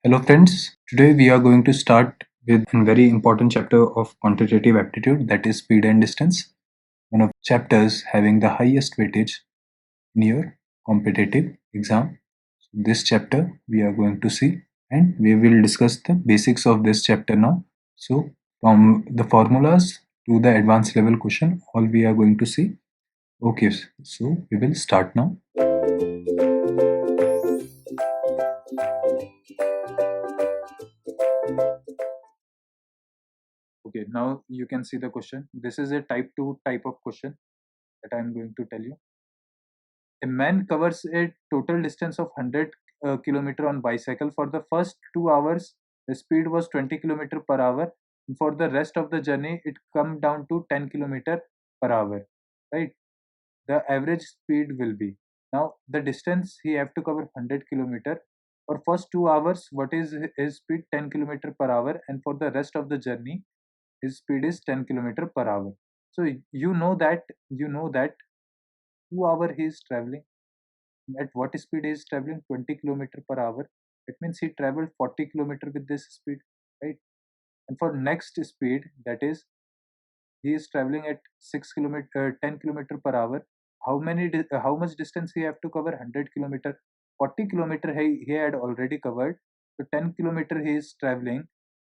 Hello friends, today we are going to start with a very important chapter of quantitative aptitude, that is speed and distance, one of the chapters having the highest weightage in your competitive exam. So this chapter we are going to see and we will discuss the basics of this chapter now. So from the formulas to the advanced level question, all we are going to see. Okay, so we will start now. Okay, now you can see the question. This is a type 2 type of question that I am going to tell you. A man covers a total distance of 100 kilometer on bicycle. For the first 2 hours, the speed was 20 kilometer per hour. And for the rest of the journey, it come down to 10 kilometer per hour. Right? The average speed will be. Now the distance he have to cover 100 kilometer. For first 2 hours, what is his speed? 10 kilometer per hour, and for the rest of the journey, his speed is 10 kilometer per hour. So you know that 2 hour he is traveling. At what speed he is traveling? 20 kilometer per hour. It means he traveled 40 kilometer with this speed, right? And for next speed, that is, he is traveling at 6 kilometer 10 kilometer per hour. How much distance he have to cover? 100 kilometer. 40 kilometer he had already covered. So 10 kilometer he is traveling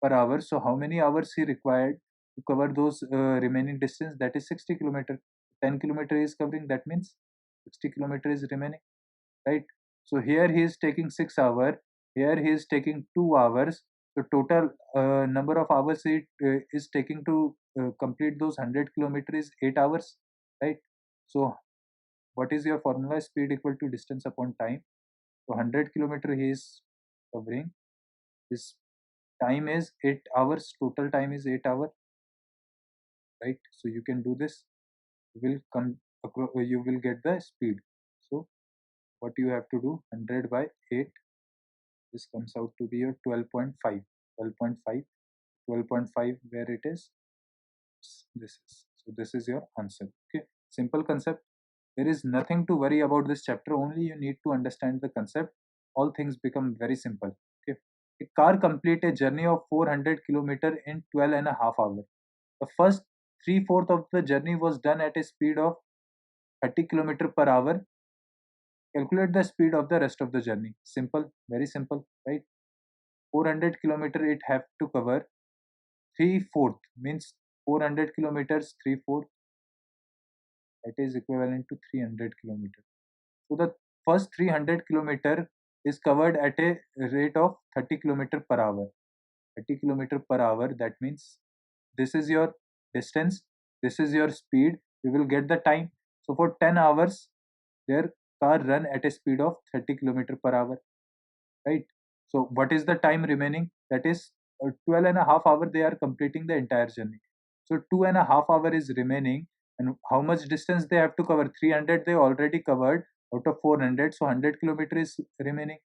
per hour. So how many hours he required to cover those remaining distance? That is 60 kilometer. 10 kilometer he is covering, that means 60 kilometer is remaining, right? So here he is taking 6 hours, here he is taking 2 hours. The total number of hours he is taking to complete those 100 kilometers is 8 hours, right? So what is your formula? Speed equal to distance upon time. So 100 kilometer he is covering, his time is 8 hours, total time is 8 hours, right? So you can do this, you will you will get the speed. So what you have to do, 100 by 8, this comes out to be your 12.5. 12.5, 12.5, where it is, this is, so this is your answer. Okay, simple concept. There is nothing to worry about this chapter, only you need to understand the concept. All things become very simple. Okay, a car complete a journey of 400 kilometer in 12 and a half hours. The first three-fourth of the journey was done at a speed of 30 kilometer per hour. Calculate the speed of the rest of the journey. Simple, very simple, right? 400 kilometer it have to cover. Three-fourth means 400 kilometers, three-fourth, that is equivalent to 300 kilometers. So the first 300 kilometer is covered at a rate of 30 kilometer per hour. 30 kilometer per hour, that means this is your distance, this is your speed, you will get the time. So for 10 hours, their car run at a speed of 30 kilometer per hour, right? So what is the time remaining? That is 12 and a half hour they are completing the entire journey. So 2.5 hour is remaining, and how much distance they have to cover? 300 they already covered out of 400, so 100 kilometer is remaining.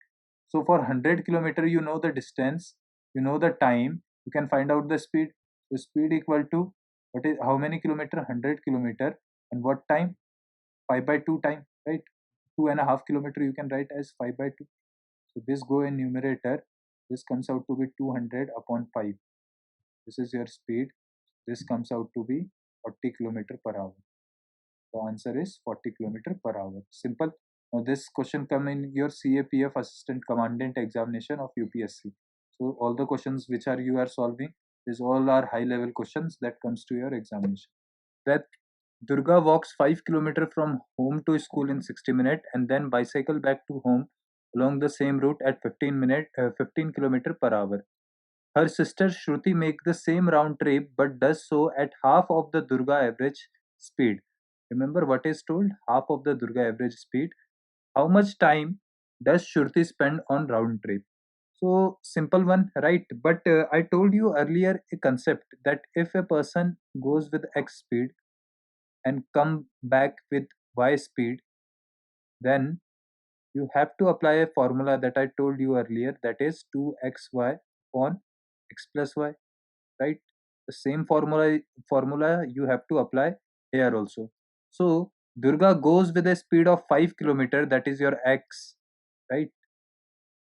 So for 100 kilometer, you know the distance, you know the time, you can find out the speed. So speed equal to, what is, how many kilometer? 100 kilometer, and what time? 5 by 2 time, right? 2.5 kilometer you can write as 5 by 2. So this go in numerator, this comes out to be 200 upon 5. This is your speed. This comes out to be 40 kilometer per hour. The answer is 40 kilometer per hour. Simple. Now this question come in your CAPF Assistant Commandant examination of UPSC. So all the questions which are you are solving, these all are high level questions that comes to your examination. That Durga walks 5 kilometer from home to school in 60 minutes and then bicycle back to home along the same route at 15 kilometer per hour. Her sister Shruti makes the same round trip but does so at half of the Durga average speed. Remember what is told? Half of the Durga average speed. How much time does Shruti spend on round trip? So simple one, right? But I told you earlier a concept that if a person goes with X speed and come back with Y speed, then you have to apply a formula that I told you earlier, that is 2xy upon x plus y, right? The same formula you have to apply here also. So Durga goes with a speed of 5 kilometer, that is your x, right?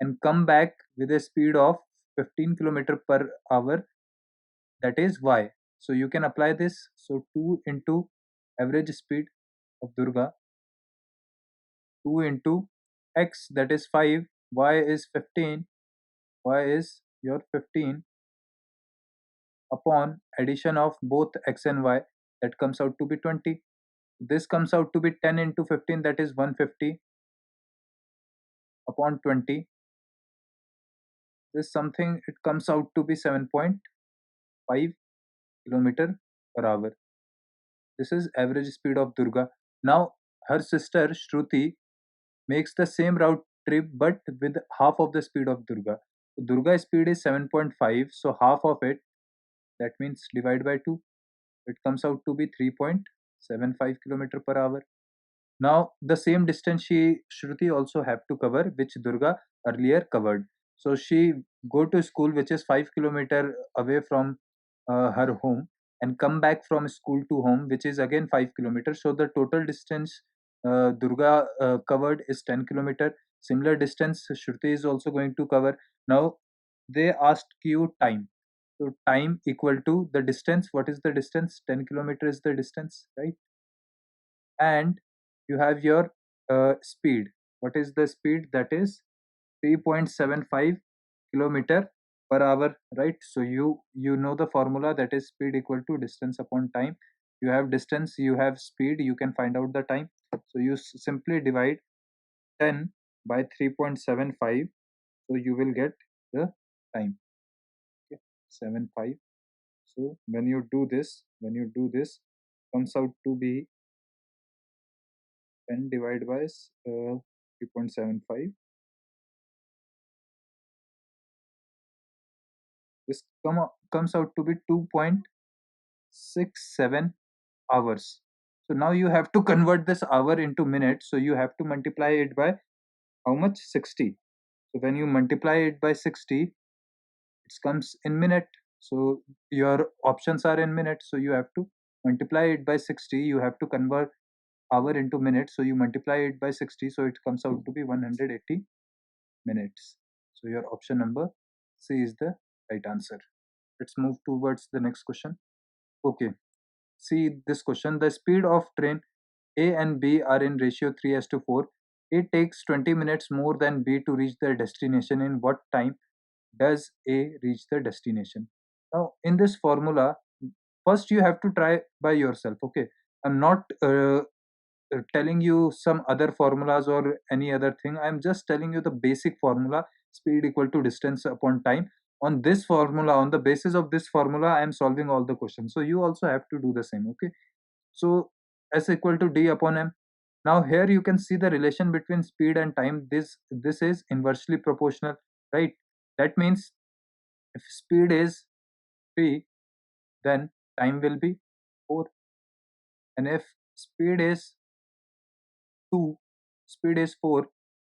and come back with a speed of 15 kilometer per hour, that is y. So you can apply this. So 2 into average speed of Durga, 2 into x, that is 5, y is 15, y is your 15 upon addition of both x and y, that comes out to be 20. This comes out to be 10 into 15, that is 150 upon 20. This something, it comes out to be 7.5 kilometer per hour. This is average speed of Durga. Now her sister Shruti makes the same route trip but with half of the speed of Durga. So Durga speed is 7.5, so half of it, that means divide by 2, it comes out to be 3.75 kilometer per hour. Now the same distance Shruti also have to cover, which Durga earlier covered. So she go to school which is 5 kilometer away from her home, and come back from school to home which is again 5 kilometers. So the total distance Durga covered is 10 kilometer. Similar distance Shruti is also going to cover. Now they asked you time. So time equal to the distance. What is the distance? 10 kilometer is the distance, right? And you have your speed. What is the speed? That is 3.75 kilometer per hour, right? So you know the formula, that is speed equal to distance upon time. You have distance, you have speed, you can find out the time. So you simply divide 10 by 3.75, so you will get the time. Okay, 75. So when you do this comes out to be 10 divided by 3.75. This comes out to be 2.67 hours. So now you have to convert this hour into minutes. So you have to multiply it by how much? 60. So when you multiply it by 60, it comes in minute. So your options are in minutes. So you have to multiply it by 60. You have to convert hour into minutes. So you multiply it by 60. So it comes out to be 180 minutes. So your option number C is the right answer. Let's move towards the next question. Okay, see this question. The speed of train A and B are in ratio 3:4. A takes 20 minutes more than B to reach their destination. In what time does A reach the destination? Now, in this formula, first you have to try by yourself. Okay, I'm not telling you some other formulas or any other thing. I'm just telling you the basic formula: speed equal to distance upon time. On this formula, on the basis of this formula, I am solving all the questions. So you also have to do the same. Okay, so S equal to D upon M. Now here you can see the relation between speed and time. This is inversely proportional, right? That means if speed is 3, then time will be 4, and if speed is 2, speed is 4,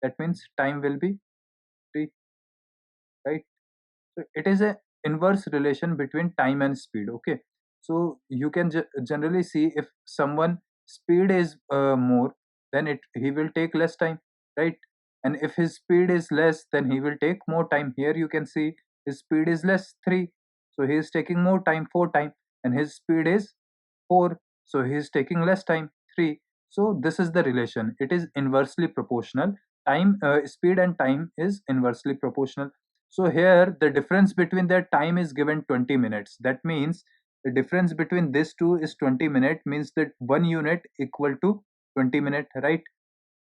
that means time will be 3, right? So it is a inverse relation between time and speed. Okay, so you can generally see if someone speed is more, then he will take less time, right? And if his speed is less, then he will take more time. Here you can see his speed is less, 3, so he is taking more time, 4 time, and his speed is 4, so he is taking less time, 3. So this is the relation. It is inversely proportional. Speed and time is inversely proportional. So here the difference between their time is given 20 minutes. That means the difference between these two is 20 minutes, means that 1 unit equal to 20 minutes, right?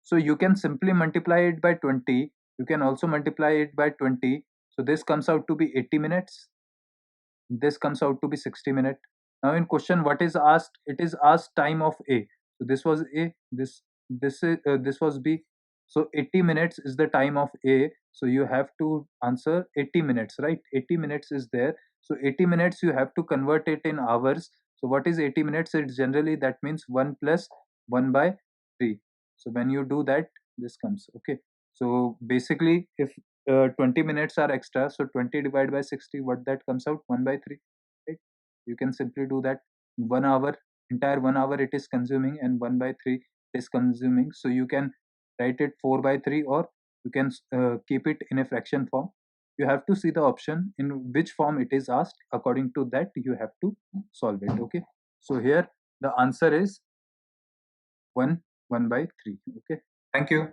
So you can simply multiply it by 20. You can also multiply it by 20. So this comes out to be 80 minutes. This comes out to be 60 minutes. Now in question, what is asked? It is asked time of A. So this was A. This was B. So 80 minutes is the time of A. So you have to answer 80 minutes, right? 80 minutes is there. So 80 minutes you have to convert it in hours. So what is 80 minutes? It's generally, that means 1 plus 1 by 3. So when you do that, this comes. Okay. So basically, if 20 minutes are extra, so 20 divided by 60, what that comes out? 1 by 3, right? You can simply do that. 1 hour, entire 1 hour it is consuming, and 1 by 3 is consuming. So you can write it 4 by 3 or you can keep it in a fraction form. You have to see the option in which form it is asked. According to that, you have to solve it. Okay, so here the answer is 1 by 3. Okay, thank you.